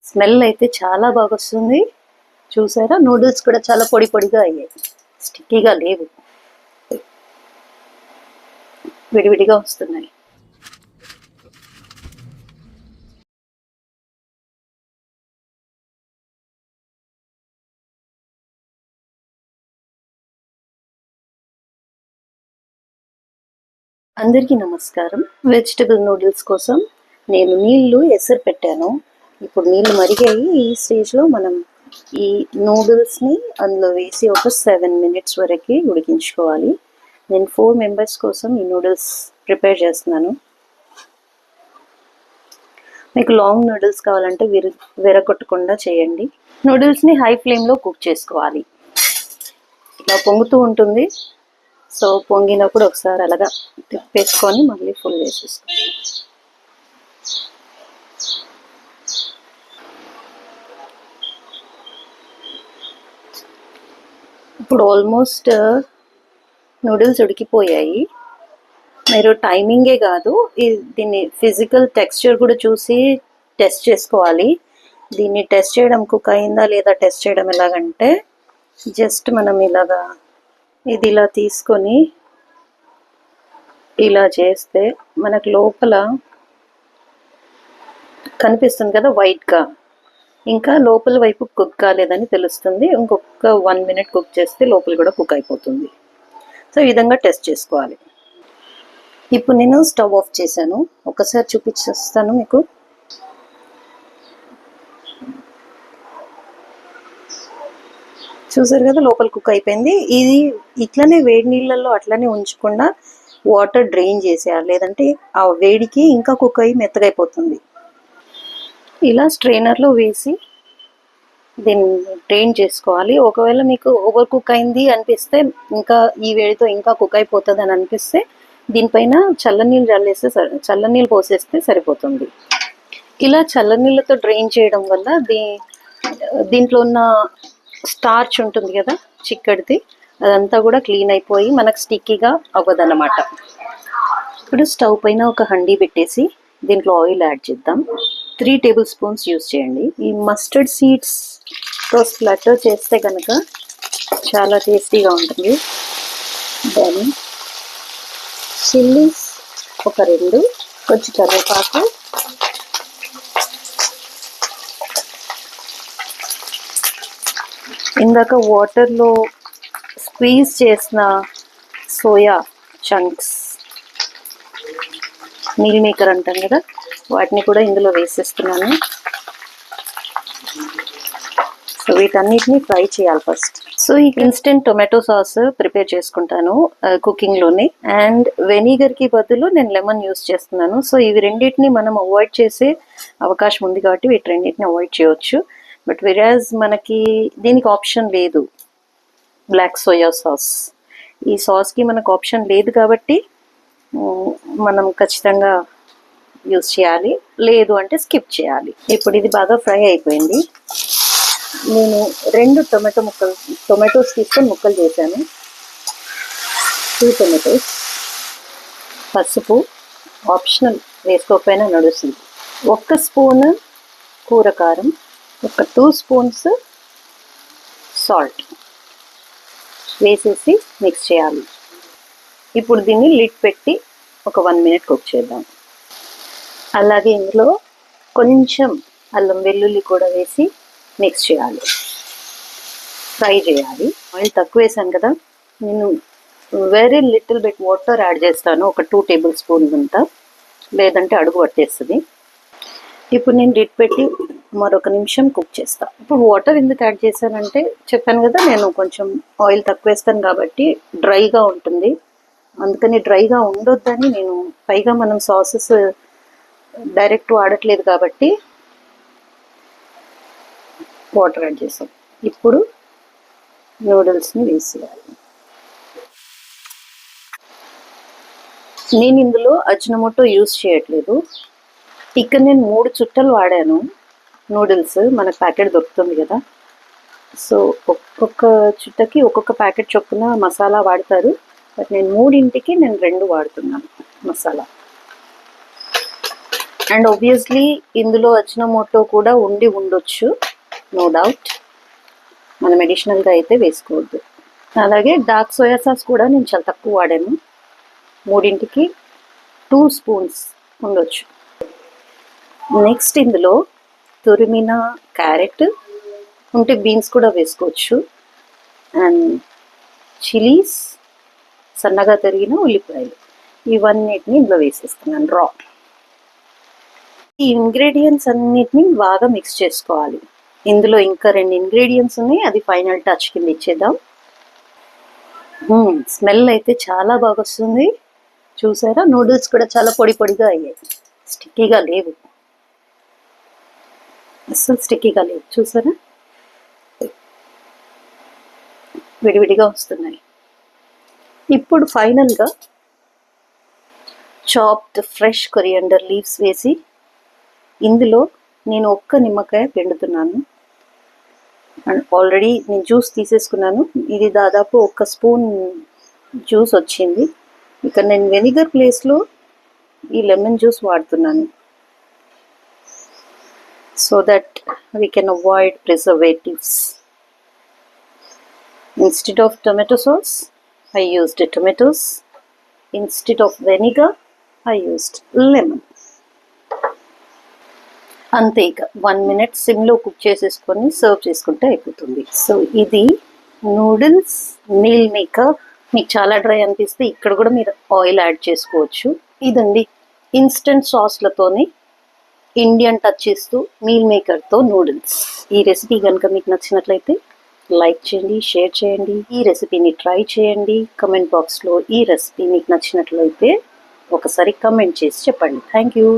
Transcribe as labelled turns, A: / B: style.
A: Smell అయితే చాలా బాగా వస్తుంది. చూసారా, నూడిల్స్ కూడా చాలా పొడి పొడిగా అయ్యాయి, స్టిక్కీగా లేవు, విడివిడిగా వస్తున్నాయి. అందరికీ నమస్కారం. వెజిటబుల్ నూడిల్స్ కోసం నేను నీళ్లు ఎసరు పెట్టాను. ఇప్పుడు నీళ్లు మరిగాయి. ఈ స్టేజ్లో మనం ఈ నూడిల్స్ని అందులో వేసి ఒక 7 minutes వరకు ఉడికించుకోవాలి. నేను 4 members కోసం ఈ నూడిల్స్ ప్రిపేర్ చేస్తున్నాను. మీకు లాంగ్ నూడిల్స్ కావాలంటే విరగొట్టకుండా చేయండి. నూడిల్స్ని హై ఫ్లేమ్లో కుక్ చేసుకోవాలి. ఇలా పొంగుతూ ఉంటుంది. సో పొంగినప్పుడు ఒకసారి అలాగా తిప్పేసుకొని మళ్ళీ ఫుల్ వేసేసుకోండి. ఇప్పుడు ఆల్మోస్ట్ నూడిల్స్ ఉడికిపోయాయి. మీరు టైమింగే కాదు, దీన్ని ఫిజికల్ టెక్స్చర్ కూడా చూసి టెస్ట్ చేసుకోవాలి. దీన్ని టెస్ట్ చేయడం కుక్ అయిందా లేదా టెస్ట్ చేయడం ఎలాగంటే, జస్ట్ మనం ఇలాగా ఇది ఇలా తీసుకొని ఇలా చేస్తే మనకు లోపల కనిపిస్తుంది కదా వైట్గా, ఇంకా లోపల వైపు కుక్ కాలేదని తెలుస్తుంది. ఇంకొక 1 minute కుక్ చేస్తే లోపల కూడా కుక్ అయిపోతుంది. సో ఈ విధంగా టెస్ట్ చేసుకోవాలి. ఇప్పుడు నేను స్టవ్ ఆఫ్ చేశాను, ఒకసారి చూపించేస్తాను మీకు. చూసారు కదా, లోపల కుక్ అయిపోయింది. ఇది ఇట్లనే వేడి నీళ్ళల్లో అట్లనే ఉంచకుండా వాటర్ డ్రైన్ చేసేయాలి, లేదంటే ఆ వేడికి ఇంకా కుక్ అయ్యి మెత్తగైపోతుంది. ఇలా స్ట్రైనర్లో వేసి దీన్ని డ్రైన్ చేసుకోవాలి. ఒకవేళ మీకు ఓవర్ కుక్ అయింది అనిపిస్తే, ఇంకా ఈ వేడితో ఇంకా కుక్ అయిపోతుంది అని అనిపిస్తే దీనిపైన చల్లనీళ్ళు చల్లనీళ్ళు పోసేస్తే సరిపోతుంది. ఇలా చల్లనీళ్ళతో డ్రైన్ చేయడం వల్ల దీంట్లో ఉన్న స్టార్చ్ ఉంటుంది కదా చిక్కడిది, అదంతా కూడా క్లీన్ అయిపోయి మనకు స్టిక్కీగా అవ్వదన్నమాట. ఇప్పుడు స్టవ్ పైన ఒక హండీ పెట్టేసి దీంట్లో ఆయిల్ యాడ్ చేద్దాం. 3 tablespoons యూస్ చేయండి. ఈ మస్టర్డ్ సీడ్స్తో స్ప్లటర్ చేస్తే కనుక చాలా టేస్టీగా ఉంటుంది. దాని చిల్లీస్ ఒక 2, కొంచెం కరివేపాకు, ఇందాక వాటర్లో స్క్వీజ్ చేసిన సోయా చంక్స్, మీల్ మేకర్ అంటాం కదా, వాటిని కూడా ఇందులో వేసేస్తున్నాను. సో వీటన్నిటిని ఫ్రై చేయాలి ఫస్ట్. సో ఈ ఇన్స్టెంట్ టొమాటో సాస్ ప్రిపేర్ చేసుకుంటాను కుకింగ్లోనే. అండ్ వెనిగర్కి బదులు నేను లెమన్ యూస్ చేస్తున్నాను. సో ఇవి రెండింటిని మనం అవాయిడ్ చేసే అవకాశం ఉంది కాబట్టి వీటి రెండింటిని అవాయిడ్ చేయవచ్చు. బట్ వెరాజ్ మనకి దీనికి ఆప్షన్ లేదు, బ్లాక్ సోయా సాస్. ఈ సాస్కి మనకు ఆప్షన్ లేదు కాబట్టి మనం ఖచ్చితంగా యూస్ చేయాలి, లేదు అంటే స్కిప్ చేయాలి. ఇప్పుడు ఇది బాగా ఫ్రై అయిపోయింది. నేను 2 టొమాటోస్ తీసుకొని ముక్కలు చేశాను. 2 tomatoes, పసుపు ఆప్షనల్, వేసుకోకపోయినా నడుస్తుంది. 1 స్పూన్ కూర కారం, ఒక 2 spoons సాల్ట్ వేసేసి మిక్స్ చేయాలి. ఇప్పుడు దీన్ని లిడ్ పెట్టి ఒక 1 minute కుక్ చేద్దాం. అలాగే ఇందులో కొంచెం అల్లం వెల్లుల్లి కూడా వేసి మిక్స్ చేయాలి, ఫ్రై చేయాలి. ఆయిల్ తక్కువ వేసాను కదా, నేను very little bit water add చేస్తాను, ఒక 2 tablespoons అంతా, లేదంటే అడుగు పట్టేస్తుంది. ఇప్పుడు నేను లిడ్ పెట్టి మరొక నిమిషం కుక్ చేస్తాను. ఇప్పుడు వాటర్ ఎందుకు యాడ్ చేశానంటే, చెప్పాను కదా నేను కొంచెం ఆయిల్ తక్కువ వేస్తాను కాబట్టి డ్రైగా ఉంటుంది, అందుకని డ్రైగా ఉండొద్దని నేను. పైగా మనం సాసెస్ డైరెక్ట్ వాడట్లేదు కాబట్టి వాటర్ యాడ్ చేసాం. ఇప్పుడు నూడిల్స్ని వేసేయాలి. నేను ఇందులో అజినోమోటో యూస్ చేయట్లేదు. ఇక్కడ నేను 3 చుట్టలు వాడాను నూడిల్స్, మనకు ప్యాకెట్ దొరుకుతుంది కదా. సో ఒక్కొక్క చుట్టకి ఒక్కొక్క ప్యాకెట్ చొప్పున మసాలా వాడతారు, బట్ నేను 3ంటికి 2 వాడుతున్నాను మసాలా. అండ్ ఆబ్వియస్లీ ఇందులో అజినోమోటో కూడా ఉండి ఉండొచ్చు, నో డౌట్. మనం అడిషనల్గా అయితే వేసుకోవద్దు. అలాగే డార్క్ సోయా సాస్ కూడా నేను చాలా తక్కువ వాడాను, 3కి 2 స్పూన్స్ ఉండొచ్చు. నెక్స్ట్ ఇందులో తురిమిన క్యారెట్ ఉంటే బీన్స్ కూడా వేసుకోవచ్చు, అండ్ చిలీస్, సన్నగా తరిగిన ఉల్లిపాయలు, ఇవన్నిటిని ఇందులో వేసేస్తున్నాను రా. ఈ ఇంగ్రీడియంట్స్ అన్నిటిని బాగా మిక్స్ చేసుకోవాలి. ఇందులో ఇంకా 2 ఇంగ్రీడియంట్స్ ఉన్నాయి, అది ఫైనల్ టచ్ కింద ఇచ్చేద్దాం. స్మెల్ అయితే చాలా బాగా వస్తుంది. చూసారా, నూడిల్స్ కూడా చాలా పొడి పొడిగా అయ్యాయి, స్టిక్కీగా లేవు, అస్సలు స్టిక్కీగా లేవు. చూసారా, విడివిడిగా వస్తున్నాయి. ఇప్పుడు ఫైనల్గా చాప్డ్ ఫ్రెష్ కొరియాండర్ లీవ్స్ వేసి ఇందులో నేను ఒక్క నిమ్మకాయ పిండుతున్నాను. అండ్ ఆల్రెడీ నేను జ్యూస్ తీసేసుకున్నాను, ఇది దాదాపు 1 స్పూన్ జ్యూస్ వచ్చింది. ఇక్కడ నేను వెనిగర్ ప్లేస్లో ఈ లెమన్ జ్యూస్ వాడుతున్నాను, so that we can avoid preservatives. Instead of tomato sauce I used tomatoes. Instead of vinegar, I used lemon. అంతే, ఇక 1 minute సిమ్లో కుక్ చేసేసుకొని సర్వ్ చేసుకుంటే అయిపోతుంది. సో ఇది నూడిల్స్ మీల్ మేకర్. మీకు చాలా డ్రై అనిపిస్తే ఇక్కడ కూడా మీరు ఆయిల్ యాడ్ చేసుకోవచ్చు. ఇదండి ఇన్స్టెంట్ సాస్లతోని ఇండియన్ టచ్ ఇస్తూ మీల్ మేకర్తో నూడిల్స్. ఈ రెసిపీ కనుక మీకు నచ్చినట్లయితే లైక్ చేయండి, షేర్ చేయండి, ఈ రెసిపీని ట్రై చేయండి. కమెంట్ బాక్స్లో ఈ రెసిపీ మీకు నచ్చినట్లయితే ఒకసారి కమెంట్ చేసి చెప్పండి. Thank you.